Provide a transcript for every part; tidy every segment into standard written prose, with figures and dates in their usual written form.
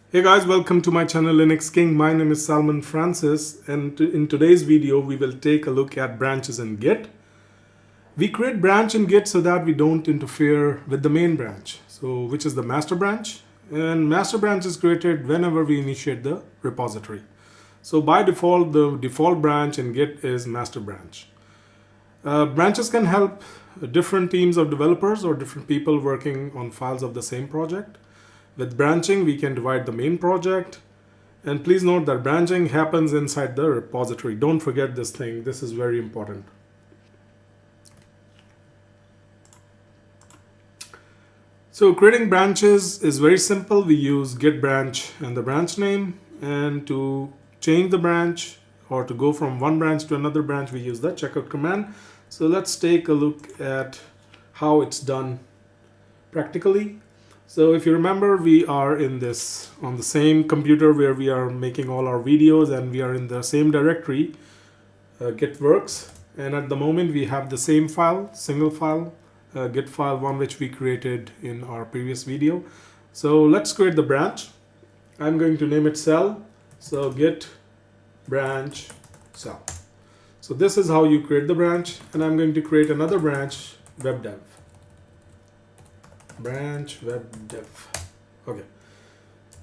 Hey guys, welcome to my channel Linux King. My name is Salman Francis, and in today's video we will take a look at branches in Git. We create branch in Git so that we don't interfere with the main branch, which is the master branch, and master branch is created whenever we initiate the repository. So by default, the default branch in Git is master branch. Branches can help different teams of developers or different people working on files of the same project. With branching, we can divide the main project. And please note that branching happens inside the repository. Don't forget this thing. This is very important. So creating branches is very simple. We use git branch and the branch name. And to change the branch or to go from one branch to another branch, we use the checkout command. So let's take a look at how it's done practically. So if you remember, we are on the same computer where we are making all our videos, and we are in the same directory, Git works. And at the moment we have the same file, single file, Git file, one which we created in our previous video. So let's create the branch. I'm going to name it cell. So Git branch cell. So this is how you create the branch, and I'm going to create another branch, web dev. Branch web dev. Okay.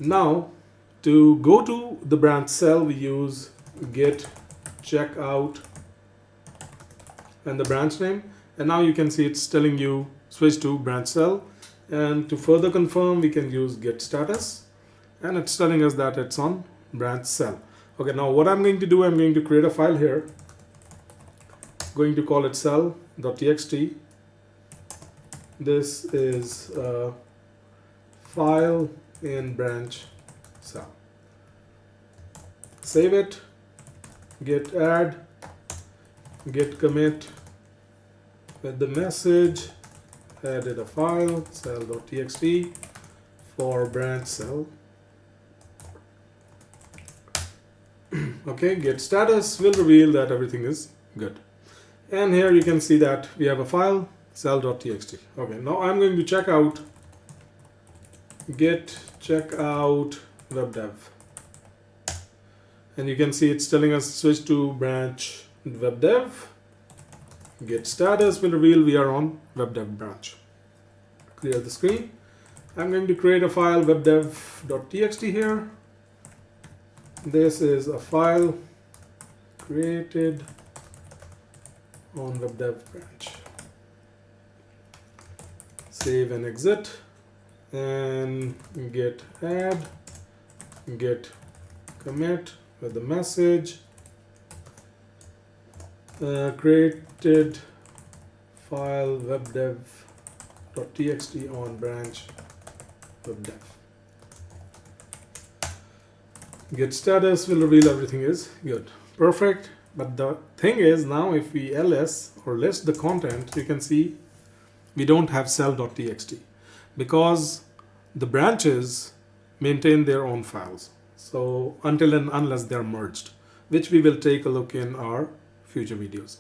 Now to go to the branch cell, we use git checkout and the branch name, and now you can see it's telling you switch to branch cell. And to further confirm, we can use git status, and it's telling us that it's on branch cell. Okay, now what I'm going to do, I'm going to create a file here, going to call it cell.txt. This is a file in branch cell. Save it, git add, git commit with the message, added a file, cell.txt for branch cell. Okay, git status will reveal that everything is good. And here you can see that we have a file, cell.txt. Okay, now I'm going to check out git checkout web dev, and you can see it's telling us switch to branch web dev. Git status will reveal we are on web dev branch. Clear the screen. I'm going to create a file, webdev.txt here. This is a file created on web dev branch. Save and exit, and git add, git commit with the message, created file webdev.txt on branch webdev. Git status will reveal everything is good. Perfect. But the thing is, now if we ls or list the content, you can see we don't have cell.txt because the branches maintain their own files. So until and unless they're merged, which we will take a look in our future videos.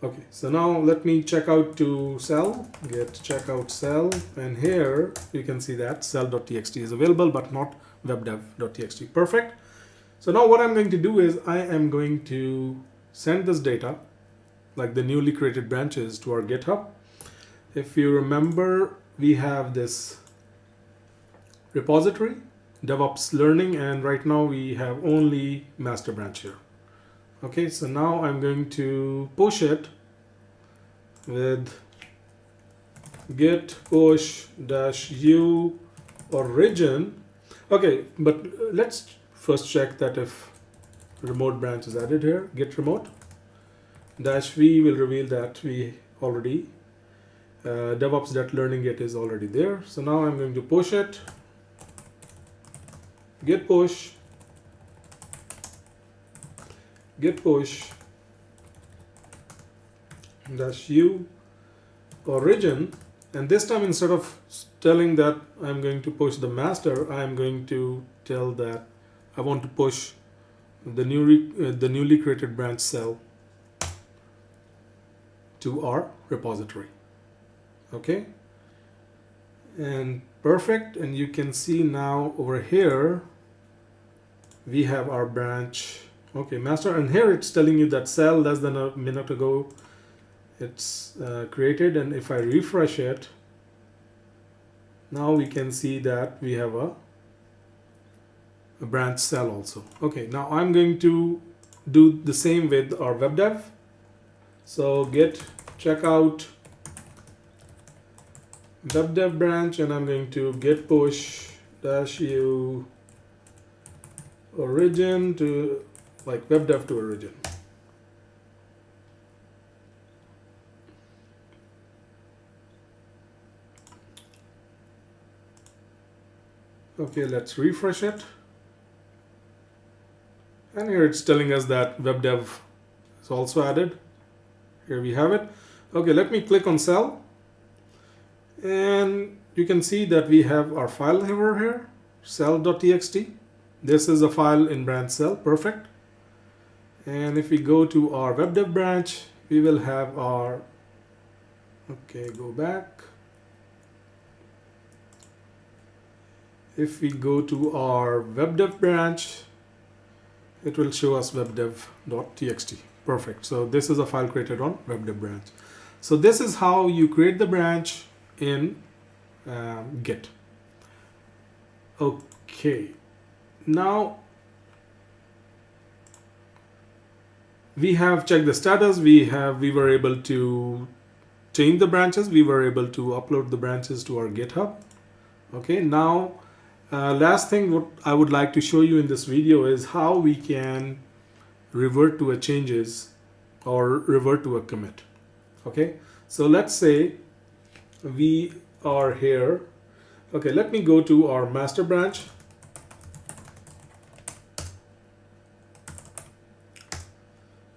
Okay, so now let me check out to cell, git checkout cell, and here you can see that cell.txt is available but not webdev.txt. Perfect. So now what I'm going to do is I am going to send this data, like the newly created branches, to our GitHub. If you remember, we have this repository, DevOps learning, and right now we have only master branch here. Okay, so now I'm going to push it with git push -u origin. Okay, but let's first check that if remote branch is added here. Git remote -v will reveal that we already DevOps.learning it is already there. So now I'm going to push it. Git push -u origin, and this time instead of telling that I'm going to push the master, I'm going to tell that I want to push the newly created branch cell to our repository. Okay, and perfect. And you can see now over here we have our branch. Okay, master, and here it's telling you that cell less than a minute ago it's created, and if I refresh it, now we can see that we have a branch cell also. Okay, now I'm going to do the same with our web dev. So git checkout web dev branch, and I'm going to git push -u origin to like web dev to origin. Okay, let's refresh it. And here it's telling us that web dev is also added. Here we have it. Okay, let me click on cell. And you can see that we have our file over here, cell.txt. This is a file in branch cell, perfect. And if we go to our web dev branch, we will have our, okay, go back. If we go to our web dev branch, it will show us webdev.txt. Perfect. So this is a file created on web dev branch. So this is how you create the branch in Git. Okay. Now we have checked the status. We were able to change the branches. We were able to upload the branches to our GitHub. Okay. Now last thing what I would like to show you in this video is how we can revert to a changes or revert to a commit. Okay, so let's say we are here. Okay, let me go to our master branch.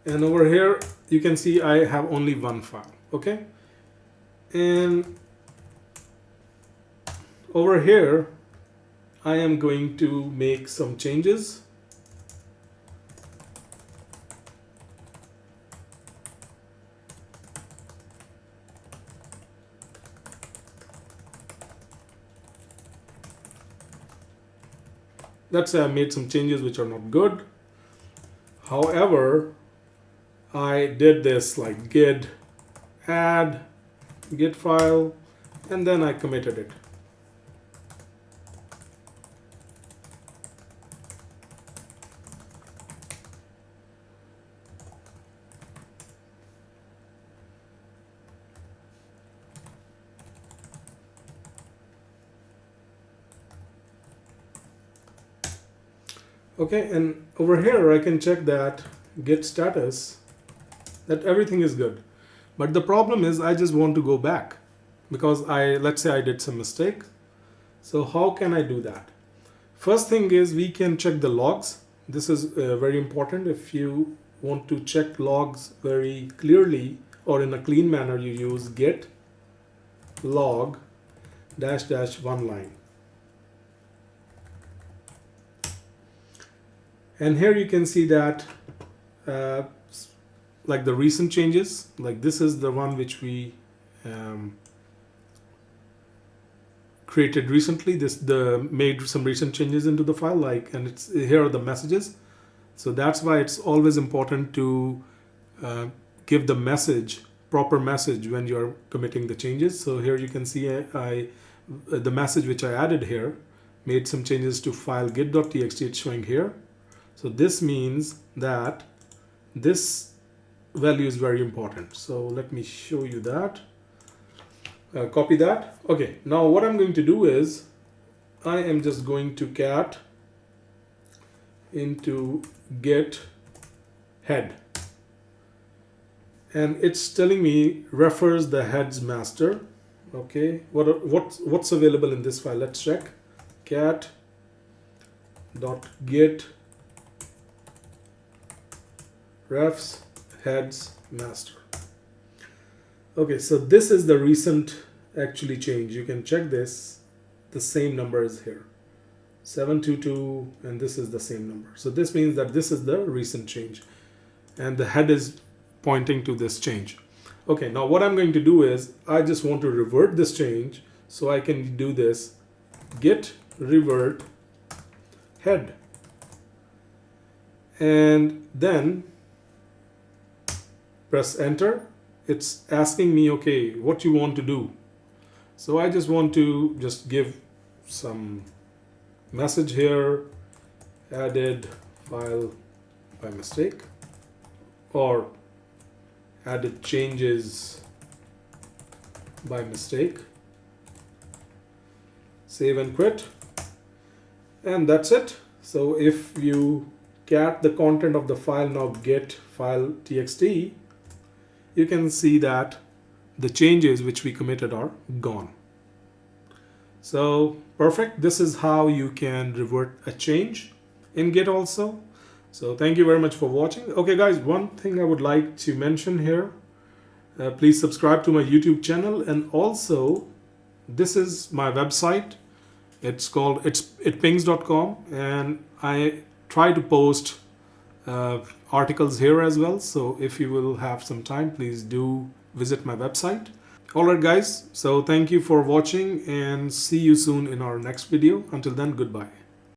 And over here you can see I have only one file. Okay, and over here I am going to make some changes. Let's say I made some changes which are not good. However, I did this like git add git file, and then I committed it. Okay, and over here I can check that git status, that everything is good. But the problem is I just want to go back because let's say I did some mistake. So how can I do that? First thing is we can check the logs. This is very important. If you want to check logs very clearly or in a clean manner, you use git log -- one line. And here you can see that like the recent changes, like this is the one which we created recently. Made some recent changes into the file, like, and here are the messages. So that's why it's always important to give the proper message when you're committing the changes. So here you can see the message which I added here, made some changes to file git.txt. It's showing here. So this means that this value is very important. So let me show you that. Copy that. Okay, now what I'm going to do is I am just going to cat into git head. And it's telling me refers the heads master. Okay, what's available in this file? Let's check. Cat.git refs heads master. Okay, so this is the recent actually change. You can check this. The same number is here, 722, and this is the same number. So this means that this is the recent change, and the head is pointing to this change. Okay, now what I'm going to do is I just want to revert this change. So I can do this Git Revert head, and then press enter. It's asking me, okay, what you want to do. So I just want to just give some message here, added file by mistake, or added changes by mistake. Save and quit, and that's it. So if you cat the content of the file now, git file txt, you can see that the changes which we committed are gone. So perfect. This is how you can revert a change in Git also. So thank you very much for watching. Okay guys, one thing I would like to mention here, please subscribe to my YouTube channel, and also this is my website. It's called itpings.com, and I try to post articles here as well. So if you will have some time, please do visit my website. Alright guys, so thank you for watching, and see you soon in our next video. Until then, goodbye.